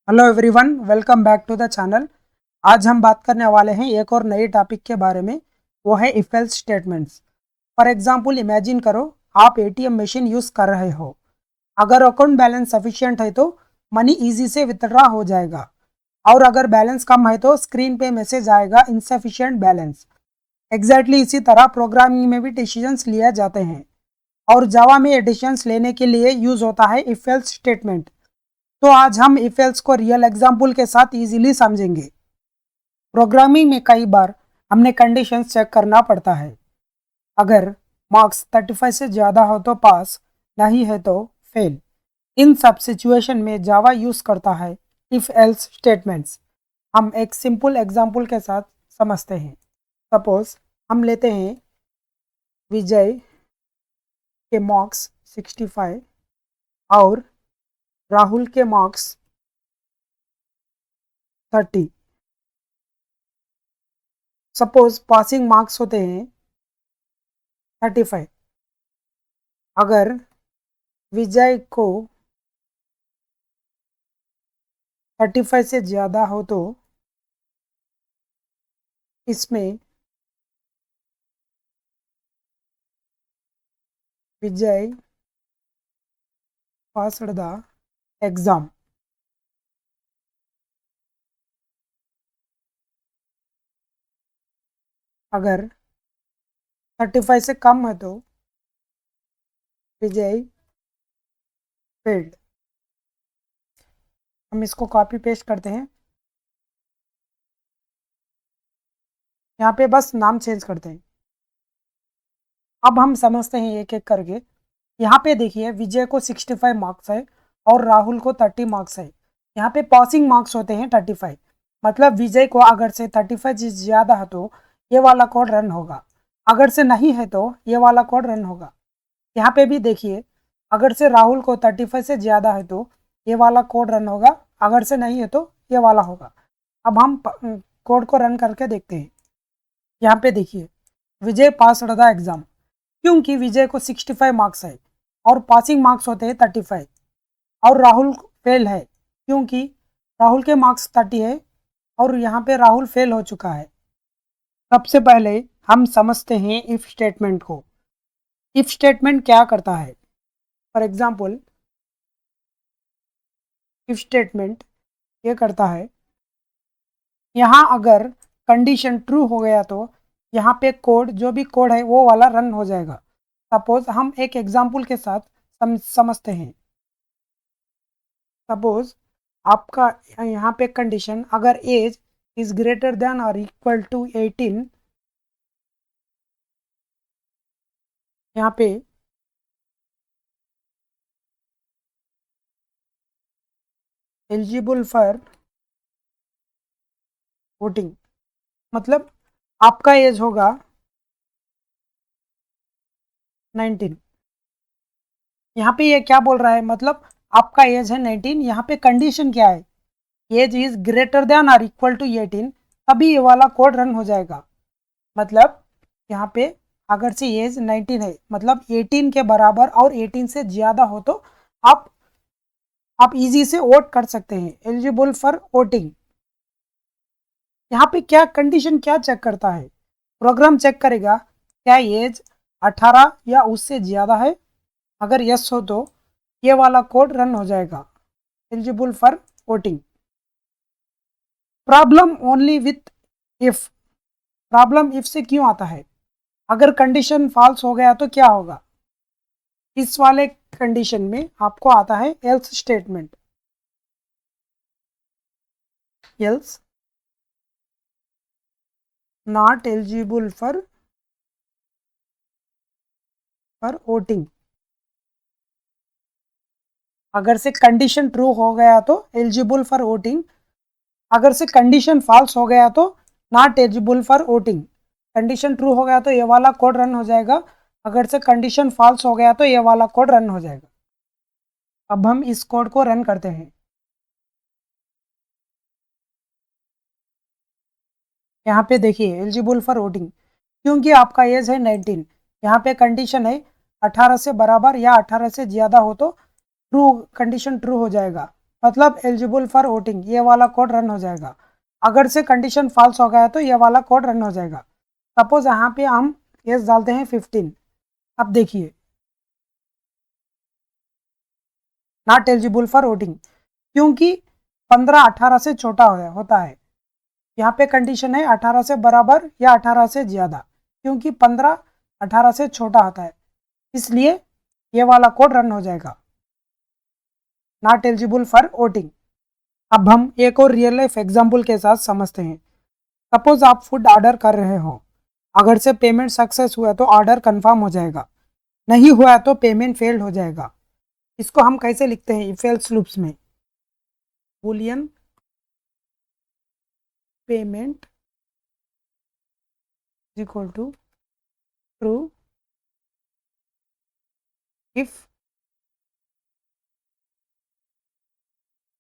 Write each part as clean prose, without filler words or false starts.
Hello everyone, welcome back to the channel. आज हम बात करने वाले हैं एक और नए टॉपिक के बारे में। वो है if else statements. For example imagine करो, आप एटीएम मशीन यूज़ कर रहे हो। अगर अकाउंट बैलेंस सफिशिएंट है तो मनी इजी से विथड्रॉ हो जाएगा, और अगर बैलेंस कम है तो स्क्रीन पे मैसेज आएगा इनसफिशिएंट बैलेंस। एग्जैक्टली इसी तरह प्रोग्रामिंग में भी डिसीजंस लिए जाते हैं, और जावा में डिसीजंस लेने के लिए यूज़ होता है इफ एल्स स्टेटमेंट। तो आज हम इफ एल्स को रियल एग्जाम्पल के साथ इजीली समझेंगे। प्रोग्रामिंग में कई बार हमने कंडीशंस चेक करना पड़ता है। अगर मार्क्स 35 से ज़्यादा हो तो पास, नहीं है तो फेल। इन सब सिचुएशन में जावा यूज़ करता है इफ एल्स स्टेटमेंट्स। हम एक सिंपल एग्जाम्पल के साथ समझते हैं। सपोज हम लेते हैं विजय के मार्क्स 65 और राहुल के मार्क्स 30। सपोज पासिंग मार्क्स होते हैं 35। अगर विजय को 35 से ज़्यादा हो तो इसमें विजय पास्ड द एग्ज़ाम। अगर 35 से कम है तो विजय फेल्ड। हम इसको कॉपी पेस्ट करते हैं, यहाँ पे बस नाम चेंज करते हैं। अब हम समझते हैं एक एक करके। यहाँ पे देखिए, विजय को 65 मार्क्स है और राहुल को 30 मार्क्स है। यहाँ पे पासिंग मार्क्स होते हैं 35। मतलब विजय को अगर से 35 से ज़्यादा है तो ये वाला कोड रन होगा, अगर से नहीं है तो ये वाला कोड रन होगा। यहाँ पे भी देखिए, अगर से राहुल को 35 से ज़्यादा है तो ये वाला कोड रन होगा, अगर से नहीं है तो ये वाला होगा। अब हम कोड को रन करके देखते हैं। यहाँ पे देखिए, विजय पास द एग्ज़ाम, क्योंकि विजय को 65 मार्क्स है और पासिंग मार्क्स होते हैं 35। और राहुल फेल है क्योंकि राहुल के मार्क्स 30 है और यहाँ पे राहुल फेल हो चुका है। सबसे पहले हम समझते हैं इफ स्टेटमेंट को। इफ स्टेटमेंट क्या करता है? फॉर एग्जाम्पल, इफ स्टेटमेंट ये करता है, यहाँ अगर कंडीशन ट्रू हो गया तो यहाँ पे कोड, जो भी कोड है वो वाला रन हो जाएगा। सपोज हम एक एग्जाम्पल के साथ समझते हैं। सपोज आपका यहाँ पे कंडीशन, अगर एज इज ग्रेटर देन और इक्वल टू 18, यहाँ पे एलिजिबल फॉर वोटिंग, मतलब आपका एज होगा 19। यहाँ पे ये क्या बोल रहा है? मतलब आपका एज है 19, यहाँ पे कंडीशन क्या है? एज इज ग्रेटर देन और इक्वल टू 18, तभी ये वाला कोड रन हो जाएगा। मतलब यहाँ पे अगर से एज 19 है, मतलब 18 के बराबर और 18 से ज़्यादा हो तो आप इजी से वोट कर सकते हैं, एलिजिबल फॉर वोटिंग। यहाँ पे क्या कंडीशन क्या चेक करता है? प्रोग्राम चेक करेगा क्या एज 18 या उससे ज़्यादा है। अगर यस हो तो ये वाला कोड रन हो जाएगा, eligible for voting. Problem only with if. Problem if से क्यों आता है? अगर कंडीशन फॉल्स हो गया तो क्या होगा? इस वाले कंडीशन में आपको आता है else statement. Else not eligible for voting. अगर से कंडीशन ट्रू हो गया तो एलिजिबल फॉर वोटिंग, अगर से कंडीशन फॉल्स हो गया तो not eligible for voting. Condition true हो गया तो ये वाला कोड रन हो जाएगा, अगर से कंडीशन फॉल्स हो गया तो ये वाला कोड रन हो जाएगा। अब हम इस कोड को रन करते हैं। यहाँ पे देखिए, एलिजिबल फॉर वोटिंग, क्योंकि आपका एज है 19, यहाँ पे कंडीशन है 18 से बराबर या 18 से ज़्यादा हो तो ट्रू, कंडीशन ट्रू हो जाएगा। मतलब एलिजिबल फॉर वोटिंग, ये वाला कोड रन हो जाएगा। अगर से कंडीशन फॉल्स हो गया है तो ये वाला कोड रन हो जाएगा। सपोज यहाँ पे हम एज डालते हैं 15। अब देखिए नॉट एलिजिबल फॉर वोटिंग, क्योंकि 15 18 से छोटा होता है। यहाँ पे कंडीशन है 18 से बराबर या 18 से ज़्यादा, क्योंकि 15 18 से छोटा होता है, इसलिए ये वाला कोड रन हो जाएगा, नॉट एलिजिबल फॉर वोटिंग। अब हम एक और रियल लाइफ एग्जाम्पल के साथ समझते हैं। सपोज आप फूड ऑर्डर कर रहे हो, अगर से पेमेंट सक्सेस हुआ तो ऑर्डर कंफर्म हो जाएगा, नहीं हुआ तो पेमेंट फेल्ड हो जाएगा। इसको हम कैसे लिखते हैं इफ एल्स लूप्स में? Boolean payment equal to true if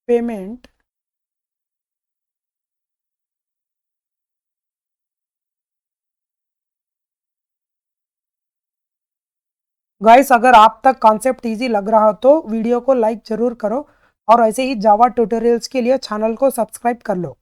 payment guys, अगर आप तक कॉन्सेप्ट इजी लग रहा हो तो वीडियो को लाइक जरूर करो और ऐसे ही जावा ट्यूटोरियल्स के लिए चैनल को सब्सक्राइब कर लो।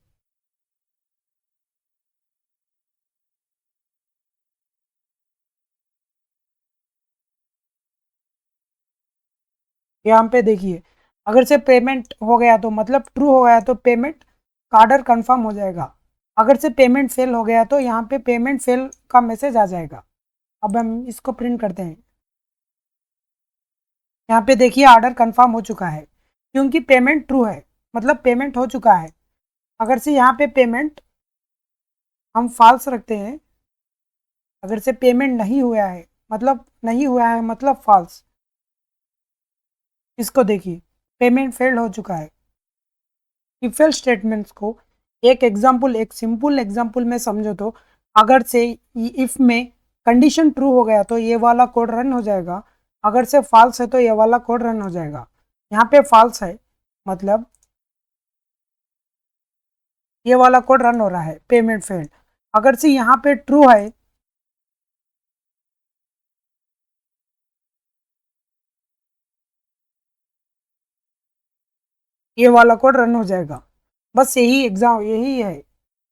यहाँ पे देखिए, अगर से पेमेंट हो गया तो मतलब ट्रू हो गया तो पेमेंट का ऑर्डर कंफर्म हो जाएगा। अगर से पेमेंट फेल हो गया तो यहाँ पे पेमेंट फेल का मैसेज आ जाएगा। अब हम इसको प्रिंट करते हैं। यहाँ पे देखिए ऑर्डर कंफर्म हो चुका है, क्योंकि पेमेंट ट्रू है, मतलब पेमेंट हो चुका है। अगर से यहाँ पे पेमेंट हम फॉल्स रखते हैं, अगर से पेमेंट नहीं हुआ है मतलब फॉल्स। इसको देखिए पेमेंट फेल्ड हो चुका है। इफ एल्स स्टेटमेंट्स को एक सिंपल एग्जांपल में समझो तो, अगर से इफ में कंडीशन ट्रू हो गया तो ये वाला कोड रन हो जाएगा, अगर से फॉल्स है तो ये वाला कोड रन हो जाएगा। यहाँ पे फॉल्स है मतलब ये वाला कोड रन हो रहा है, पेमेंट फेल्ड। अगर से यहाँ पे ट्रू है ये वाला कोड रन हो जाएगा। बस यही है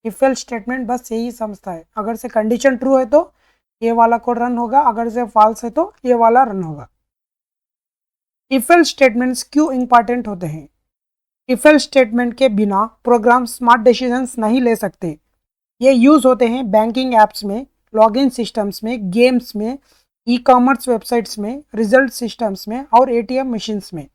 इफ एल्स स्टेटमेंट, बस यही समझता है। अगर से कंडीशन ट्रू है तो ये वाला कोड रन होगा, अगर से फॉल्स है तो ये वाला रन होगा। इफ एल्स स्टेटमेंट्स क्यों इंपॉर्टेंट होते हैं? इफ एल्स स्टेटमेंट के बिना प्रोग्राम स्मार्ट डिसीजंस नहीं ले सकते। ये यूज होते हैं बैंकिंग एप्स में, लॉगिन सिस्टम्स में, गेम्स में, ई कॉमर्स वेबसाइट्स में, रिजल्ट सिस्टम्स में और एटीएम मशीन्स में।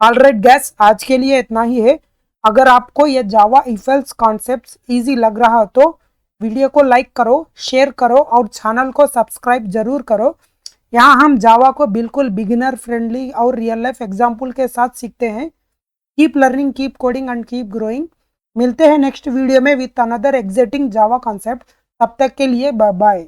ऑलराइट गैस, आज के लिए इतना ही है। अगर आपको ये जावा इफ एल्स कॉन्सेप्ट्स इजी लग रहा हो तो वीडियो को लाइक करो, शेयर करो और चैनल को सब्सक्राइब जरूर करो। यहाँ हम जावा को बिल्कुल बिगिनर फ्रेंडली और रियल लाइफ एग्जाम्पल के साथ सीखते हैं। Keep learning, keep coding and keep growing. मिलते हैं नेक्स्ट वीडियो में with another exciting Java concept. तब तक के लिए बाय बाय।